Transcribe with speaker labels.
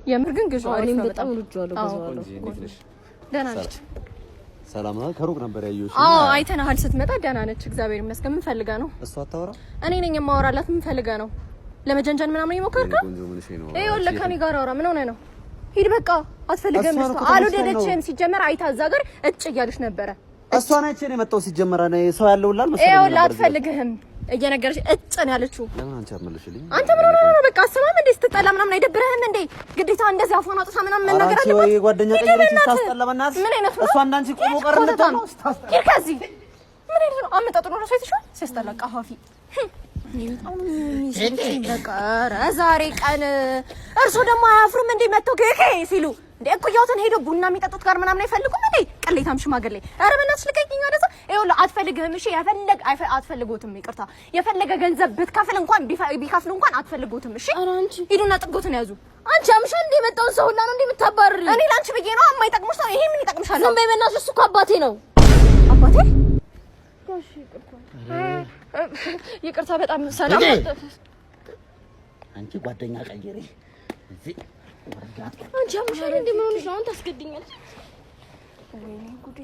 Speaker 1: የምር ግን ግዢው አሪፍ ነው
Speaker 2: በጣም ልጅዋለሁ ገዛዋለሁ
Speaker 1: ደህና ነች
Speaker 3: ሰላም ነው ከሩቅ ነበር ያየሁሽ
Speaker 1: አይተናል ስትመጣ ደህና ነች እግዚአብሔር ይመስገን ምን ፈልጋ ነው
Speaker 3: እሷ አታወራ
Speaker 1: እኔ ነኝ የማወራላት ምን ፈልጋ ነው ለመጀንጀን ምናምን ይሞከርከው ይኸውልህ ከኔ ጋር አውራ ምን ሆነ ነው ሂድ በቃ አትፈልገም እሷ አልወደደችም ሲጀመር አይታ እዛ ጋር እጭ እያለች ነበረ
Speaker 3: እሷ ነች እኔ መጣው ሲጀመር እኔ ሰው ያለውላል መሰለኝ
Speaker 1: ይኸውልህ አትፈልግህም እየነገረች እጭ ነው ያለችው
Speaker 3: ለምን አንቺ አትመልሽልኝ
Speaker 1: አንተ ምን ሆነህ ነው በቃ አሰማም እንዴ ስትጠላ ምናምን አይደብርህም እንዴ ግዴታ እንደዚህ አፏን አውጥታ ምናምን መናገር አለበት
Speaker 3: ወይ ጓደኛ ቀይረሽ ታስጠላ በእናትሽ
Speaker 1: ምን አይነት
Speaker 3: እሷ እንዳንቺ ቆሞ ቀርነት ነው
Speaker 1: ሂድ ከዚህ ምን አይነት ነው አመጣጡ ነው ራሱ አይተሽው ሲያስጠላ ቃፋፊ በቃ ዛሬ ቀን እርሶ ደግሞ አያፍሩም እንዴ መተው ከከ ሲሉ እንዴ እኮያውተን ሄዶ ቡና የሚጠጡት ጋር ምናምን አይፈልጉም እንዴ ቅሌታም ሽማግሌ ኧረ በእናትሽ ልቀቂኝ ወደዛ ይኸውልህ አትፈልግህም እሺ አትፈልጉትም ይቅርታ የፈለገ ገንዘብ ብትከፍል እንኳን ቢከፍሉ እንኳን አትፈልጉትም እሺ ሂዱና ጥጎትን ያዙ አንቺ አምሻ እንዴ መጣውን ሰው ሁላ ነው እንዴ የምታባርሪ እኔ ላንቺ ብዬ ነው የማይጠቅምሽ ነው ይሄ ምን ይጠቅምሻል ዝም በይ በእናትሽ እሱ አባቴ ነው አባቴ እሺ ይቅርታ በጣም ሰላም
Speaker 2: አንቺ ጓደኛ ቀይሬ እዚህ
Speaker 1: አንቺ አምሻ እንዴ ምን ሆነሽ ነው አንተ አስገድኛለሽ ወይኔ ጉዴ